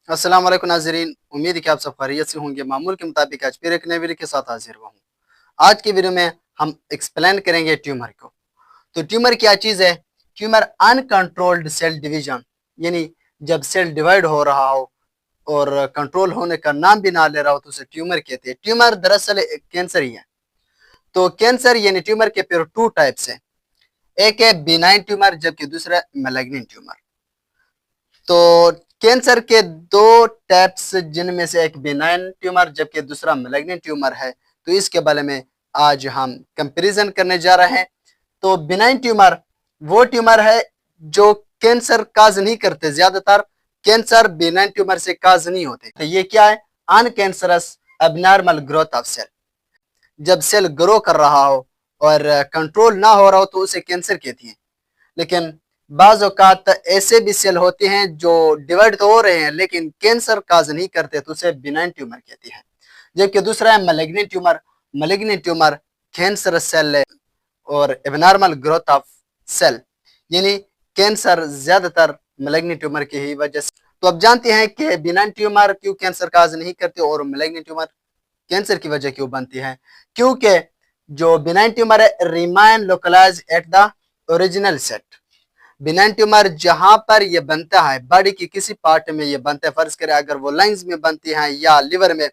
अस्सलाम वालेकुम नाज़रीन, उम्मीद है कि आप सब खैरियत से होंगे। मामूल के मुताबिक आज फिर एक नए वीडियो के साथ हाजिर हुआ हूँ। आज की वीडियो में हम एक्सप्लेन करेंगे ट्यूमर को। तो ट्यूमर क्या चीज़ है? ट्यूमर अनकंट्रोल्ड सेल डिवीजन, यानी जब सेल डिवाइड हो रहा हो और कंट्रोल होने का नाम भी ना ले रहा हो तो उसे ट्यूमर कहते हैं। ट्यूमर दरअसल एक कैंसर ही है। तो कैंसर यानी ट्यूमर के फिर टू टाइप्स हैं। एक है बिनाइन ट्यूमर जबकि दूसरा मैलिग्नेंट ट्यूमर। तो कैंसर के दो टाइप्स जिनमें से एक बिनाइन ट्यूमर जबकि दूसरा मैलिग्नेंट ट्यूमर है, तो इसके बारे में आज हम कंपैरिजन करने जा रहे हैं। तो बिनाइन ट्यूमर वो ट्यूमर है जो कैंसर काज नहीं करते। ज्यादातर कैंसर बिनाइन ट्यूमर से काज नहीं होते। तो ये क्या है? अनकैंसरस एबनॉर्मल ग्रोथ ऑफ सेल। जब सेल ग्रो कर रहा हो और कंट्रोल ना हो रहा हो तो उसे कैंसर कहती है। लेकिन बाज औकात ऐसे भी सेल होते हैं जो डिवाइड तो हो रहे हैं लेकिन कैंसर काज नहीं करते, तो उसे बिनाइन ट्यूमर कहती है। जबकि दूसरा है malignant tumour. Malignant tumour cancer cell और एबनॉर्मल ग्रोथ ऑफ सेल, यानी कैंसर ज्यादातर मैलिग्नेंट ट्यूमर की ही वजह से। तो अब जानते हैं कि बिनाइन ट्यूमर क्यों कैंसर काज नहीं करते और मैलिग्नेंट ट्यूमर कैंसर की वजह क्यों बनती है। क्योंकि जो बिनाइन ट्यूमर है remain localise at the original set. Benign tumour जहां पर ये बनता है बॉडी की किसी पार्ट में ये बनता है, फर्ज करें अगर वो लंग्स में बनती है या लिवर में,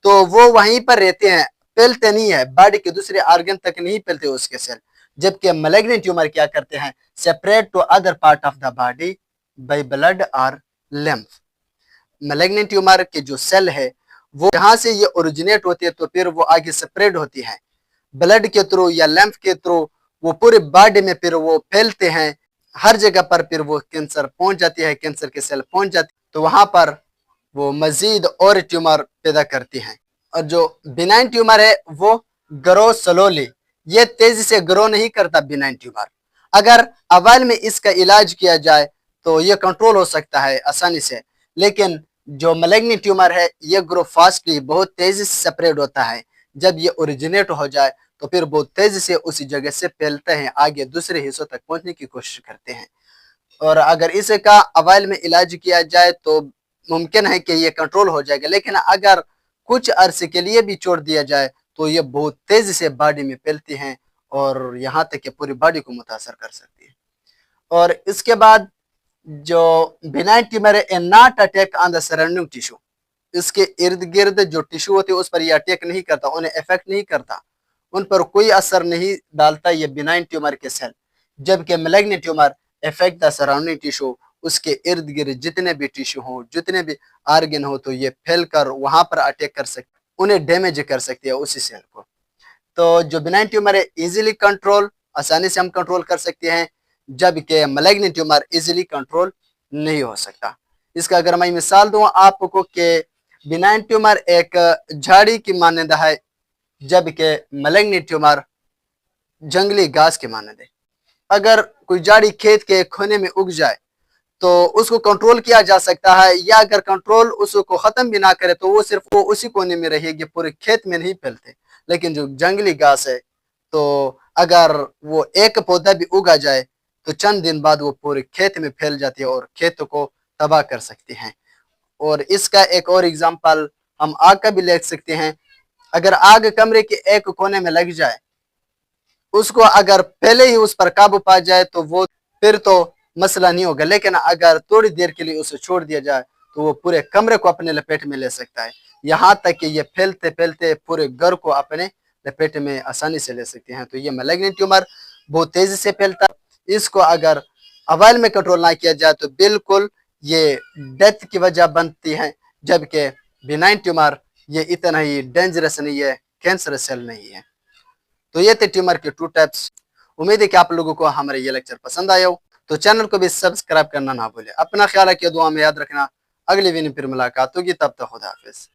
तो वो वहीं पर रहते हैं, फैलते नहीं है, बॉडी के दूसरे ऑर्गन तक नहीं फैलते उसके सेल। जबकि मैलिग्नेंट ट्यूमर क्या करते हैं? Separate to other part of the body by blood और लिम्फ। मैलिग्नेंट ट्यूमर के जो सेल है वो जहां से ये ओरिजिनेट होती है तो फिर वो आगे स्प्रेड होती है ब्लड के थ्रू या लैंफ के थ्रू, वो पूरे बॉडी में फिर वो फैलते हैं, हर जगह पर फिर वो कैंसर पहुंच जाती है, कैंसर के सेल पहुंच जाती है, तो वहां पर वो मजीद और ट्यूमर पैदा करती हैं। और जो बिनाइन ट्यूमर है वो ग्रो स्लोली, ये तेजी से ग्रो नहीं करता बिनाइन ट्यूमर। अगर अवल में इसका इलाज किया जाए तो ये कंट्रोल हो सकता है आसानी से। लेकिन जो मैलिग्नेंट ट्यूमर है ये ग्रो फास्टली, बहुत तेजी से स्प्रेड होता है। जब ये ओरिजिनेट हो जाए तो फिर बहुत तेजी से उसी जगह से फैलते हैं, आगे दूसरे हिस्सों तक पहुंचने की कोशिश करते हैं। और अगर इसका अवैल में इलाज किया जाए तो मुमकिन है कि ये कंट्रोल हो जाएगा। लेकिन अगर कुछ अरसे के लिए भी छोड़ दिया जाए तो ये बहुत तेजी से बॉडी में फैलती हैं और यहाँ तक कि पूरी बॉडी को मुतासर कर सकती है। और इसके बाद जो बिनाइन ट्यूमर है not attack on the surrounding tissue, इसके इर्द गिर्द जो टिश्यू होते हैं उस पर ये अटैक नहीं करता, उन्हें इफेक्ट नहीं करता, उन पर कोई असर नहीं डालता ये बिनाइन ट्यूमर के सेल। जबकि malignant tumour effect the surrounding tissue, उसके इर्द गिर्द जितने भी टिश्यू हो, जितने भी आर्गन हो, तो ये फैल कर वहां पर अटैक कर सकते, उन्हें डैमेज कर सकती है उसी सेल को। तो जो बिनाइन ट्यूमर है इजीली कंट्रोल, आसानी से हम कंट्रोल कर सकते हैं, जबकि मैलिग्नेंट ट्यूमर इजीली कंट्रोल नहीं हो सकता। इसका अगर मैं मिसाल दूं आपको कि बिनाइन ट्यूमर एक झाड़ी की मानंद है जबकि मैलिग्नेंट ट्यूमर जंगली घास के मानंद है। अगर कोई झाड़ी खेत के कोने में उग जाए तो उसको कंट्रोल किया जा सकता है, या अगर कंट्रोल उसको खत्म भी ना करे तो वो सिर्फ वो उसी कोने में रहेगी, पूरे खेत में नहीं फैलते। लेकिन जो जंगली घास है तो अगर वो एक पौधा भी उगा जाए तो चंद दिन बाद वो पूरे खेत में फैल जाती है और खेत को तबाह कर सकती हैं। और इसका एक और एग्जांपल हम आग का भी ले सकते हैं। अगर आग कमरे के एक कोने में लग जाए, उसको अगर पहले ही उस पर काबू पा जाए तो वो फिर तो मसला नहीं होगा। लेकिन अगर थोड़ी देर के लिए उसे छोड़ दिया जाए तो वो पूरे कमरे को अपने लपेट में ले सकता है, यहाँ तक कि ये फैलते फैलते पूरे घर को अपने लपेट में आसानी से ले सकते हैं। तो ये मैलिग्नेंट ट्यूमर बहुत तेजी से फैलता है। इसको अगर अवैल में कंट्रोल ना किया जाए तो बिल्कुल ये डेथ की वजह बनती है। जबकि बिनाइन ट्यूमर ये इतना ही डेंजरस नहीं है, कैंसर सेल नहीं है। तो ये थे ट्यूमर के टू टाइप्स। उम्मीद है कि आप लोगों को हमारे ये लेक्चर पसंद आया हो, तो चैनल को भी सब्सक्राइब करना ना भूले। अपना ख्याल रखिए, दुआ में याद रखना। अगली वीडियो फिर मुलाकात होगी, तब तक खुदा हाफिज।